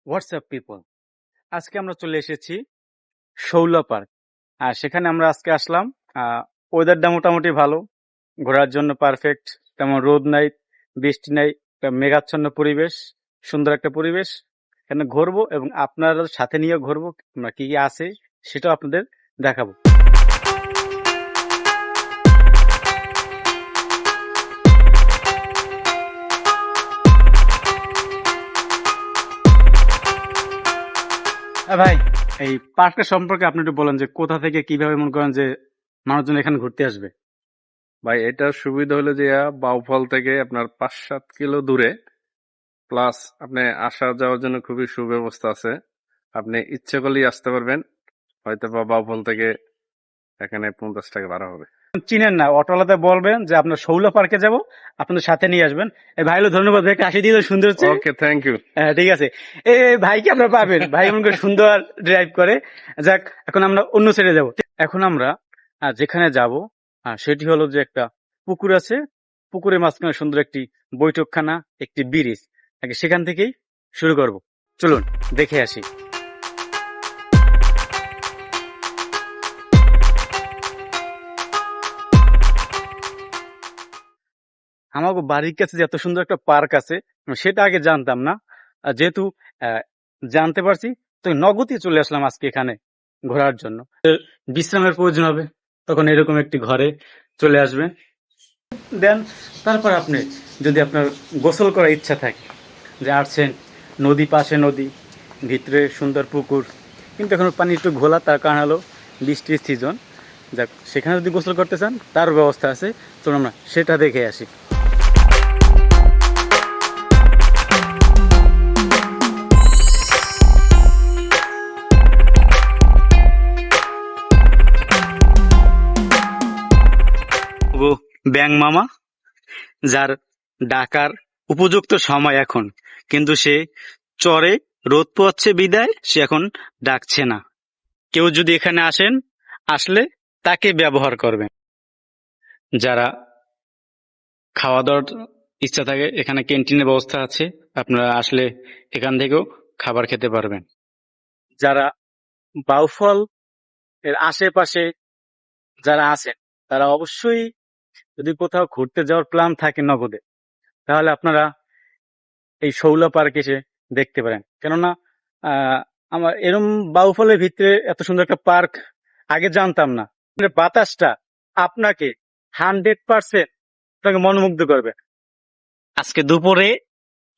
WhatsApp people, আজকে আমরা চলে এসেছি শৌলা পার্ক। আর সেখানে আমরা আজকে আসলাম। ওয়েদারটা মোটামুটি ভালো, ঘোরার জন্য পারফেক্ট। তেমন রোদ নাই, বৃষ্টি নাই, একটা মেঘাচ্ছন্ন পরিবেশ, সুন্দর একটা পরিবেশ। এখানে ঘুরবো এবং আপনারা সাথে নিয়ে ঘুরবো। আমরা কি কি আছে সেটাও আপনাদের দেখাবো। ভাই, এই পার্কটা সম্পর্কে আপনি একটু বলেন যে কোথা থেকে কিভাবে মনে করেন যে মানুষজন এখানে ঘুরতে আসবে। ভাই, এটার সুবিধা হলো যে বাউফল থেকে আপনার 5-7 কিলো দূরে, প্লাস আপনি আসা যাওয়ার জন্য খুবই সুব্যবস্থা আছে। আপনি ইচ্ছে করলেই আসতে পারবেন, হয়তো বা বাউফল থেকে এখানে 50 টাকা ভাড়া হবে। চিনেন না, অটোওয়ালাতে বলবেন যে আপনার শৌলা পার্কে যাব, আপনাদের সাথে নিয়ে আসবেন। এই ভাই হলো, ধন্যবাদ ভাইকে আসি দিয়ে সুন্দর হচ্ছে। ওকে, থ্যাংক ইউ। হ্যাঁ, ঠিক আছে। এই ভাইকে আপনারা পাবেন, ভাই এমন করে সুন্দর ড্রাইভ করে। যাক, এখন আমরা অন্য সাইডে যাব। এখন আমরা যেখানে যাব সেটি হলো যে একটা পুকুর আছে, পুকুরের মাঝখানে সুন্দর একটি বৈঠকখানা, একটি ব্রিজ। আগে সেখান থেকেই শুরু করব, চলুন দেখে আসি। আমাকে বাড়ির কাছে যে এত সুন্দর একটা পার্ক আছে সেটা আগে জানতাম না। যেহেতু জানতে পারছি, তো নগদে চলে আসলাম আজকে এখানে ঘোরার জন্য। বিশ্রামের প্রয়োজন হবে তখন এরকম একটি ঘরে চলে আসবেন। দেন তারপর আপনি যদি আপনার গোসল করার ইচ্ছা থাকে, যে আসছেন নদী, পাশে নদী, ভিতরে সুন্দর পুকুর, কিন্তু এখন পানি একটু ঘোলা, তার কারণ হলো বৃষ্টির সিজন। যাক, সেখানে যদি গোসল করতে চান তার ব্যবস্থা আছে, চলুন আমরা সেটা দেখে আসি। ও ব্যাং মামা, যার ডাকার উপযুক্ত সময় এখন, কিন্তু সে চরে রোদ পোয়াচ্ছে বিদায় সে এখন ডাকছে না। কেউ যদি এখানে আসলে তাকে ব্যবহার করবেন। যারা খাওয়া দাওয়ার ইচ্ছা থাকে, এখানে ক্যান্টিনের ব্যবস্থা আছে, আপনারা আসলে এখান থেকেও খাবার খেতে পারবেন। যারা বাউফল এর আশেপাশে যারা আছেন, তারা অবশ্যই যদি কোথাও ঘুরতে যাওয়ার প্ল্যান থাকে নগদে, তাহলে আপনারা এই শৌলা পার্ক এসে দেখতে পারেন। কেননা আমার এরম বাউফলের ভিতরে এত সুন্দর একটা পার্ক আগে জানতাম না। বাতাসটা আপনাকে 100% আপনাকে মনোমুগ্ধ করবে। আজকে দুপুরে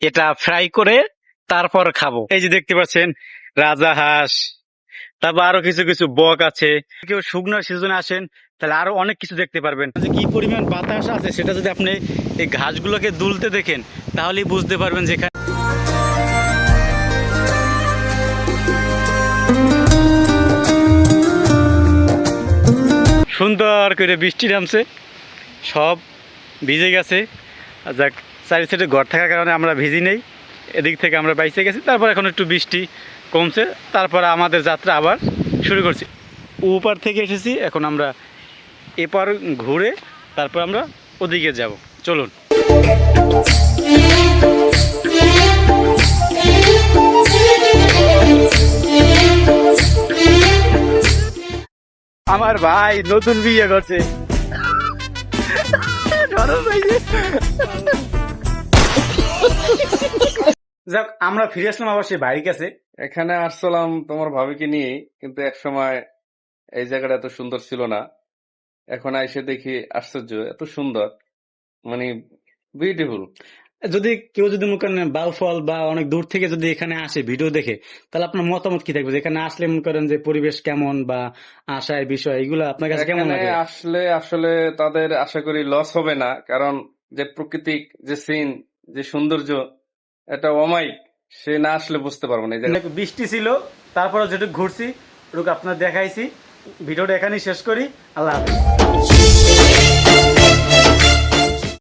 এটা ফ্রাই করে তারপর খাবো। এই যে দেখতে পাচ্ছেন রাজা হাঁস, তারপর আরো কিছু কিছু বক আছে। কেউ শুকনো সিজনে আসেন তাহলে আরো অনেক কিছু দেখতে পারবেন। যে কি পরিমাণ বাতাস আছে সেটা যদি আপনি এই ঘাসগুলোকে দুলতে দেখেন তাহলেই বুঝতে পারবেন যে এখানে সুন্দর করে বৃষ্টি নামছে, সব ভিজে গেছে। যাক, চারি সাইডে ঘর থাকার কারণে আমরা ভিজি নেই, এদিক থেকে আমরা বাইসে গেছি। তারপর এখন একটু বৃষ্টি কমছে, তারপর আমাদের যাত্রা আবার শুরু করছি। ওপার থেকে এসেছি, এখন আমরা এপার ঘুরে তারপর আমরা ওদিকে যাব, চলুন। আমার ভাই নতুন বিয়ে করছে। যাক, আমরা ফিরে আসলাম আবার সেই ভাইয়ের কাছে। এখানে আসছিলাম তোমার ভাবিকে নিয়ে, কিন্তু এক সময় এই জায়গাটা এত সুন্দর ছিল না। এখন এসে দেখি আশ্চর্য, এত সুন্দর, মানে বিউটিফুল। যদি কেউ যদি মনে করেন বাউফল বা অনেক দূর থেকে যদি এখানে আসে ভিডিও দেখে, তাহলে আপনার মতামত কি থাকবে? এখানে আসলে মনে করেন যে পরিবেশ কেমন বা আশায় বিষয় এগুলো আপনার কাছে কেমন লাগে? আসলে আসলে তাদের আশা করি লস হবে না, কারণ যে প্রাকৃতিক যে সিন, যে সৌন্দর্য, এটা অমায়িক। সে না আসলে বুঝতে পারবো না। বৃষ্টি ছিল, তারপরে যেটুকু ঘুরছি ওটুকু আপনার দেখাইছি। ভিডিওটা এখানেই শেষ করি। আল্লাহ হাফেজ।